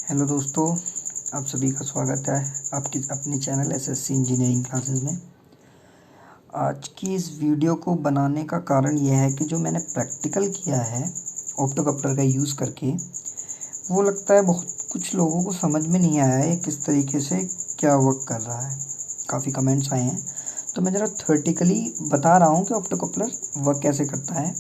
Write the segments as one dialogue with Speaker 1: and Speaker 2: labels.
Speaker 1: Hello दोस्तों, आप सभी का स्वागत है आपकी अपने चैनल एसएससी इंजीनियरिंग क्लासेस में। आज की इस वीडियो को बनाने का कारण यह है कि जो मैंने प्रैक्टिकल किया है ऑप्टोकपलर का यूज़ करके, वो लगता है बहुत कुछ लोगों को समझ में नहीं आया है किस तरीके से क्या वर्क कर रहा है। काफ़ी कमेंट्स आए हैं, तो मैं ज़रा थ्योरेटिकली बता रहा हूँ कि ऑप्टोकपलर वर्क कैसे करता है।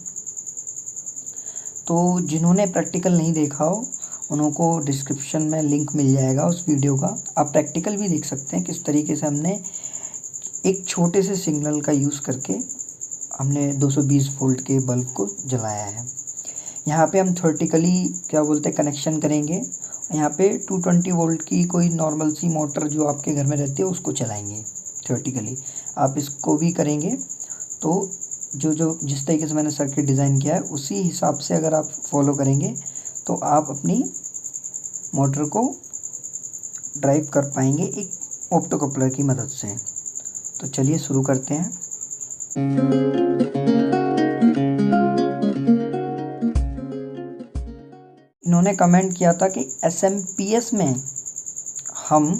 Speaker 1: तो जिन्होंने प्रैक्टिकल नहीं देखा हो उनको डिस्क्रिप्शन में लिंक मिल जाएगा उस वीडियो का। आप प्रैक्टिकल भी देख सकते हैं किस तरीके से हमने एक छोटे से सिग्नल का यूज़ करके हमने 220 वोल्ट के बल्ब को जलाया है। यहाँ पे हम थ्योरेटिकली क्या बोलते हैं कनेक्शन करेंगे। यहाँ पे 220 वोल्ट की कोई नॉर्मल सी मोटर जो आपके घर में रहती है उसको चलाएंगे थ्योरेटिकली। आप इसको भी करेंगे तो जो जिस तरीके से मैंने सर्किट डिज़ाइन किया है उसी हिसाब से अगर आप फॉलो करेंगे तो आप अपनी मोटर को ड्राइव कर पाएंगे एक ऑप्टोकपलर की मदद से। तो चलिए शुरू करते हैं। इन्होंने कमेंट किया था कि एसएमपीएस में हम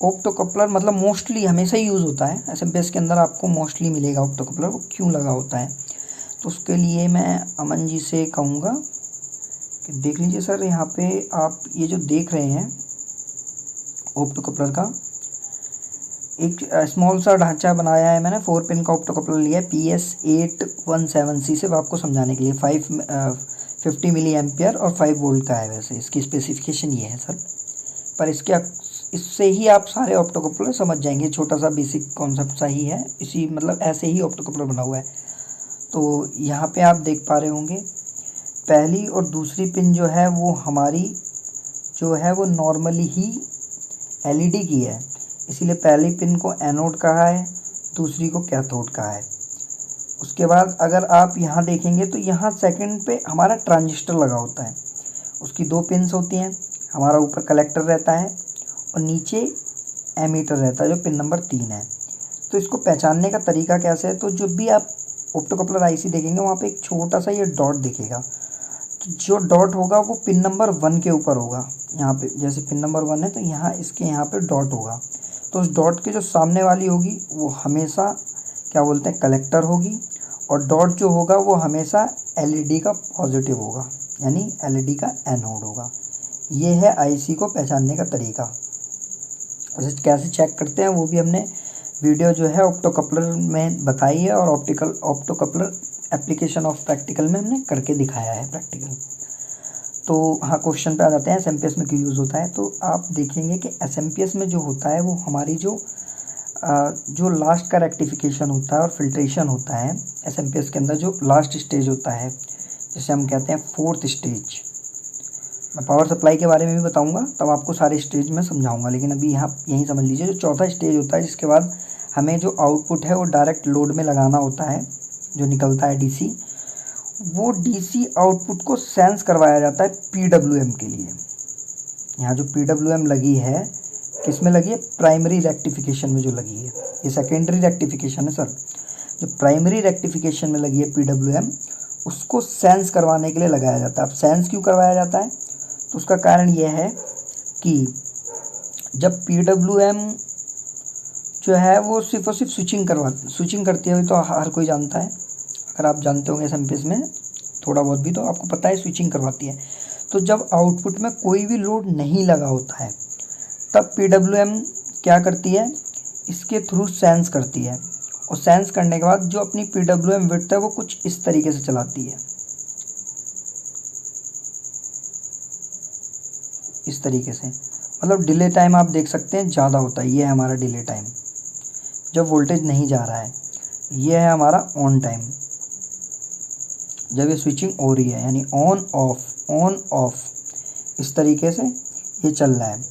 Speaker 1: ऑप्टोकपलर मतलब मोस्टली हमेशा ही यूज़ होता है। एसएमपीएस के अंदर आपको मोस्टली मिलेगा ऑप्टोकपलर, वो क्यों लगा होता है। तो उसके लिए मैं अमन जी से कहूँगा कि देख लीजिए सर, यहाँ पे आप ये जो देख रहे हैं ऑप्टोकपलर का एक स्मॉल सा ढांचा बनाया है मैंने। 4 पिन का ऑप्टोकपलर लिया है PS817C से, आपको समझाने के लिए 50 मिली एम्पियर और 5 वोल्ट का है। वैसे इसकी स्पेसिफिकेशन ये है सर, पर इससे ही आप सारे ऑप्टोकपलर समझ जाएंगे। छोटा सा बेसिक कॉन्सेप्ट सा ही है, इसी मतलब ऐसे ही ऑप्टोकपलर बना हुआ है। तो यहाँ पे आप देख पा रहे होंगे पहली और दूसरी पिन जो है वो हमारी जो है वो नॉर्मली ही एलईडी की है, इसीलिए पहली पिन को एनोड कहा है, दूसरी को कैथोड कहा है। उसके बाद अगर आप यहाँ देखेंगे तो यहाँ सेकंड पे हमारा ट्रांजिस्टर लगा होता है। उसकी 2 पिन्स होती हैं, हमारा ऊपर कलेक्टर रहता है और नीचे एमीटर रहता है जो पिन नंबर 3 है। तो इसको पहचानने का तरीका कैसे है, तो जब भी आप ऑप्टोकपलर आईसी देखेंगे वहाँ पे एक छोटा सा ये डॉट दिखेगा। तो जो डॉट होगा वो पिन नंबर 1 के ऊपर होगा। यहाँ पे जैसे पिन नंबर 1 है तो यहाँ इसके यहाँ पे डॉट होगा। तो उस डॉट के जो सामने वाली होगी वो हमेशा क्या बोलते हैं कलेक्टर होगी, और डॉट जो होगा वो हमेशा एलईडी का पॉजिटिव होगा, यानी एलईडी का एनोड होगा। ये है आईसी को पहचानने का तरीका। उसे कैसे चेक करते हैं वो भी हमने वीडियो जो है ऑप्टोकपलर में बताई है, और ऑप्टोकपलर एप्लीकेशन ऑफ प्रैक्टिकल में हमने करके दिखाया है प्रैक्टिकल। तो हाँ, क्वेश्चन पे आ जाते हैं एसएमपीएस में क्यों यूज़ होता है। तो आप देखेंगे कि एसएमपीएस में जो होता है वो हमारी जो लास्ट का रेक्टिफिकेशन होता है और फिल्ट्रेशन होता है। एसएमपीएस के अंदर जो लास्ट स्टेज होता है जिसे हम कहते हैं 4th स्टेज। मैं पावर सप्लाई के बारे में भी बताऊंगा, तब आपको सारे स्टेज में समझाऊंगा, लेकिन अभी यहाँ यही समझ लीजिए जो 4था स्टेज होता है, जिसके बाद हमें जो आउटपुट है वो डायरेक्ट लोड में लगाना होता है। जो निकलता है डीसी, वो डीसी आउटपुट को सेंस करवाया जाता है पीडब्ल्यूएम के लिए। यहाँ जो पीडब्ल्यूएम लगी है किस में लगी है, प्राइमरी रेक्टिफिकेशन में जो लगी है। ये सेकेंडरी रेक्टिफिकेशन है सर। जो प्राइमरी रेक्टिफिकेशन में लगी है पीडब्ल्यूएम, उसको सेंस करवाने के लिए लगाया जाता है। अब सेंस क्यों करवाया जाता है, तो उसका कारण यह है कि जब पीडब्ल्यूएम जो है वो सिर्फ और सिर्फ स्विचिंग करती है, तो हर कोई जानता है। अगर आप जानते होंगे एसएमपीएस में थोड़ा बहुत भी, तो आपको पता है स्विचिंग करवाती है। तो जब आउटपुट में कोई भी लोड नहीं लगा होता है तब पीडब्ल्यूएम क्या करती है, इसके थ्रू सेंस करती है, और सेंस करने के बाद जो अपनी पीडब्ल्यूएम विड्थ है वो कुछ इस तरीके से चलाती है, इस तरीके से। मतलब डिले टाइम आप देख सकते हैं ज़्यादा होता है। ये है हमारा डिले टाइम जब वोल्टेज नहीं जा रहा है। ये है हमारा ऑन टाइम जब ये स्विचिंग हो रही है, यानी ऑन ऑफ इस तरीके से ये चल रहा है।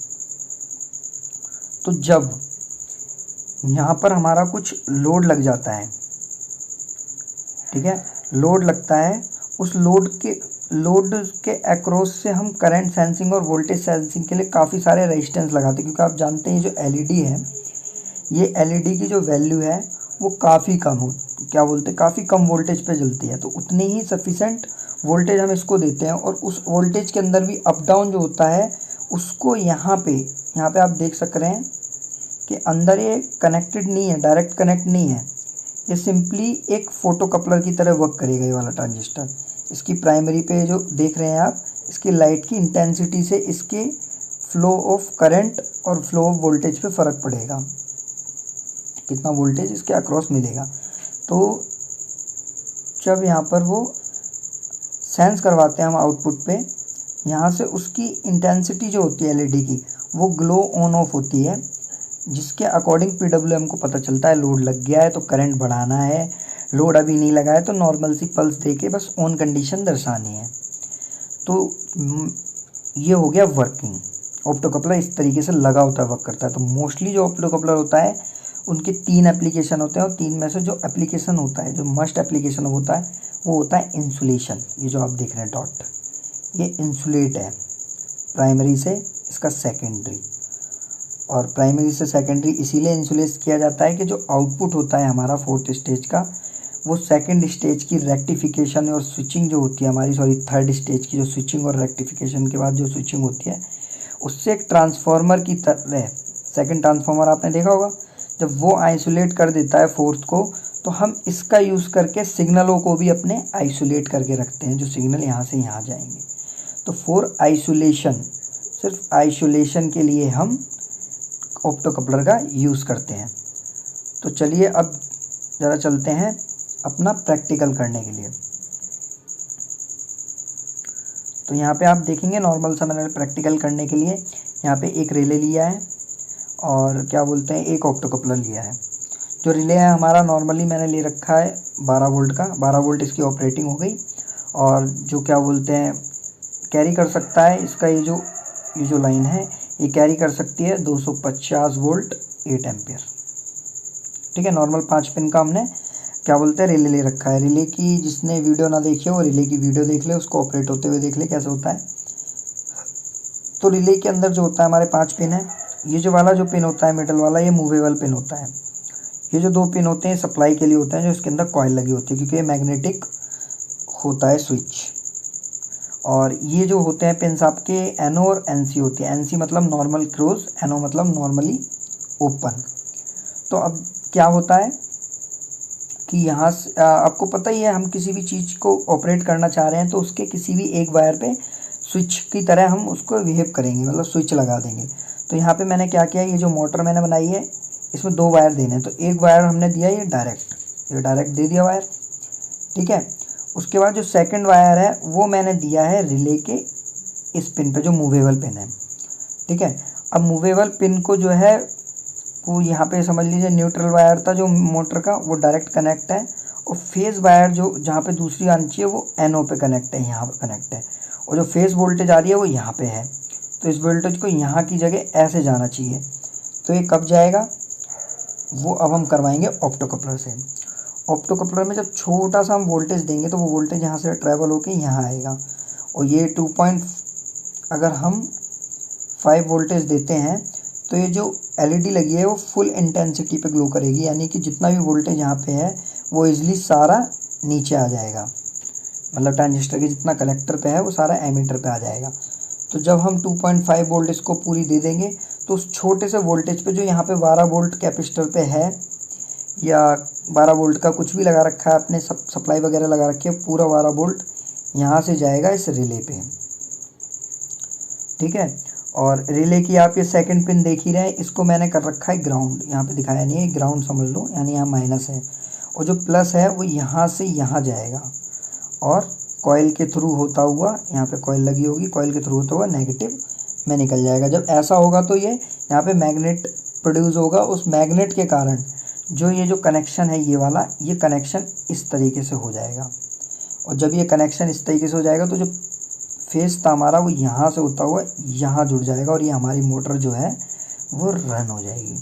Speaker 1: तो जब यहाँ पर हमारा कुछ लोड लग जाता है, ठीक है, लोड लगता है, उस लोड के अक्रॉस से हम करंट सेंसिंग और वोल्टेज सेंसिंग के लिए काफ़ी सारे रेजिस्टेंस लगाते हैं। क्योंकि आप जानते हैं जो एलईडी है, ये एलईडी की जो वैल्यू है वो काफ़ी कम वोल्टेज पे जलती है। तो उतनी ही सफिशेंट वोल्टेज हम इसको देते हैं, और उस वोल्टेज के अंदर भी अप डाउन जो होता है उसको यहाँ पे आप देख सक रहे हैं कि अंदर ये कनेक्टेड नहीं है, डायरेक्ट कनेक्ट नहीं है, ये सिंपली एक फोटो कपलर की तरह वर्क करेगा ये वाला ट्रांजिस्टर। इसकी प्राइमरी पे जो देख रहे हैं आप, इसकी लाइट की इंटेंसिटी से इसके फ्लो ऑफ करंट और फ्लो ऑफ वोल्टेज पे फ़र्क पड़ेगा, कितना वोल्टेज इसके अक्रॉस मिलेगा। तो जब यहाँ पर वो सेंस करवाते हैं हम आउटपुट पे, यहाँ से उसकी इंटेंसिटी जो होती है एलईडी की वो ग्लो ऑन ऑफ होती है, जिसके अकॉर्डिंग पीडब्ल्यूएम को पता चलता है लोड लग गया है तो करंट बढ़ाना है, लोड अभी नहीं लगा है तो नॉर्मल सी पल्स देके बस ऑन कंडीशन दर्शानी है। तो ये हो गया वर्किंग। ऑप्टोकपलर इस तरीके से लगा होता है, वर्क करता है। तो मोस्टली जो ऑप्टोकपलर होता है उनके 3 एप्लीकेशन होते हैं, और 3 में से जो एप्लीकेशन होता है, जो मस्ट एप्लीकेशन होता है, वो होता है इंसुलेशन। ये जो आप देख रहे हैं डॉट, ये इंसुलेट है प्राइमरी से इसका सेकेंडरी, और प्राइमरी से सेकेंडरी इसीलिए इंसुलेट किया जाता है कि जो आउटपुट होता है हमारा 4th स्टेज का, वो 2nd स्टेज की रेक्टिफिकेशन और स्विचिंग जो होती है हमारी, 3rd स्टेज की जो स्विचिंग और रेक्टिफिकेशन के बाद जो स्विचिंग होती है, उससे एक ट्रांसफार्मर की तरह, 2nd ट्रांसफार्मर आपने देखा होगा, जब वो आइसोलेट कर देता है 4th को, तो हम इसका यूज़ करके सिग्नलों को भी अपने आइसोलेट करके रखते हैं, जो सिग्नल यहाँ से यहाँ जाएंगे। तो फॉर आइसोलेशन, सिर्फ आइसोलेशन के लिए हम ऑप्टोकपलर का यूज़ करते हैं। तो चलिए अब ज़रा चलते हैं अपना प्रैक्टिकल करने के लिए। तो यहाँ पे आप देखेंगे नॉर्मल सा मैंने प्रैक्टिकल करने के लिए यहाँ पे एक रिले लिया है और क्या बोलते हैं एक ऑप्टोकपलर लिया है। जो रिले है हमारा नॉर्मली मैंने ले रखा है 12 वोल्ट का, 12 वोल्ट इसकी ऑपरेटिंग हो गई, और जो क्या बोलते हैं कैरी कर सकता है इसका ये जो लाइन है ये कैरी कर सकती है 250 वोल्ट 8 एम्पियर। ठीक है, नॉर्मल 5 पिन का हमने क्या बोलते हैं रिले ले रखा है। रिले की जिसने वीडियो ना देखी हो वो रिले की वीडियो देख ले, उसको ऑपरेट होते हुए देख ले कैसे होता है। तो रिले के अंदर जो होता है हमारे 5 पिन है। ये जो वाला जो पिन होता है मिडल वाला, ये मूवेबल पिन होता है। ये जो 2 पिन होते हैं सप्लाई के लिए होते हैं, जो इसके अंदर कॉइल लगी होती है, क्योंकि ये मैग्नेटिक होता है स्विच। और ये जो होते हैं पिन्स आपके एनओ और एनसी होती है। एनसी मतलब नॉर्मल क्लोज, एनओ मतलब नॉर्मली ओपन। तो अब क्या होता है कि यहाँ से आपको पता ही है, हम किसी भी चीज़ को ऑपरेट करना चाह रहे हैं तो उसके किसी भी एक वायर पे स्विच की तरह हम उसको बिहेव करेंगे, मतलब स्विच लगा देंगे। तो यहाँ पे मैंने क्या किया, ये जो मोटर मैंने बनाई है इसमें 2 वायर देने हैं। तो एक वायर हमने दिया ये डायरेक्ट दे दिया वायर, ठीक है। उसके बाद जो 2nd वायर है वो मैंने दिया है रिले के इस पिन पे, जो मूवेबल पिन है, ठीक है। अब मूवेबल पिन को जो है वो यहाँ पे समझ लीजिए न्यूट्रल वायर था जो मोटर का, वो डायरेक्ट कनेक्ट है, और फेज़ वायर जो जहाँ पे दूसरी आनी चाहिए वो एनओ पे कनेक्ट है, यहाँ पे कनेक्ट है, और जो फेज़ वोल्टेज आ रही है वो यहाँ पे है। तो इस वोल्टेज को यहाँ की जगह ऐसे जाना चाहिए। तो ये कब जाएगा वो अब हम करवाएंगे ऑप्टोकपलर से। ऑप्टोकपलर में जब छोटा सा हम वोल्टेज देंगे तो वो वोल्टेज यहाँ से ट्रैवल होके यहाँ आएगा, और ये अगर हम 5 वोल्टेज देते हैं तो ये जो एलईडी लगी है वो फुल इंटेंसिटी पे ग्लो करेगी, यानी कि जितना भी वोल्टेज यहाँ पे है वो इजीली सारा नीचे आ जाएगा, मतलब ट्रांजिस्टर के जितना कलेक्टर पे है वो सारा एमीटर पे आ जाएगा। तो जब हम 2.5 वोल्ट इसको पूरी दे देंगे तो उस छोटे से वोल्टेज पे जो यहाँ पे 12 वोल्ट कैपेसिटर पे है, या 12 वोल्ट का कुछ भी लगा रखा है आपने, सप्लाई वगैरह लगा रखी है, पूरा 12 वोल्ट यहाँ से जाएगा इस रिले पे, ठीक है। और रिले की आप ये 2nd पिन देख ही रहे हैं, इसको मैंने कर रखा है ग्राउंड, यहाँ पे दिखाया नहीं है, ग्राउंड समझ लो, यानी यहाँ माइनस है, और जो प्लस है वो यहाँ से यहाँ जाएगा, और कॉइल के थ्रू होता हुआ, यहाँ पे कॉइल लगी होगी, कॉइल के थ्रू होता हुआ नेगेटिव में निकल जाएगा। जब ऐसा होगा तो ये यहाँ पे मैग्नेट प्रोड्यूस होगा, उस मैग्नेट के कारण जो ये जो कनेक्शन है ये वाला, ये कनेक्शन इस तरीके से हो जाएगा, और जब ये कनेक्शन इस तरीके से हो जाएगा तो जो फेस था हमारा वो यहाँ से होता हुआ यहाँ जुड़ जाएगा, और ये हमारी मोटर जो है वो रन हो जाएगी।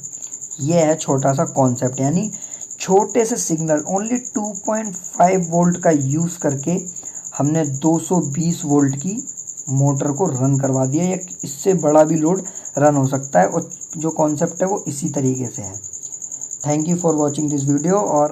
Speaker 1: ये है छोटा सा कॉन्सेप्ट, यानी छोटे से सिग्नल ओनली 2.5 वोल्ट का यूज़ करके हमने 220 वोल्ट की मोटर को रन करवा दिया, या इससे बड़ा भी लोड रन हो सकता है, और जो कॉन्सेप्ट है वो इसी तरीके से है। Thank you for watching this video. और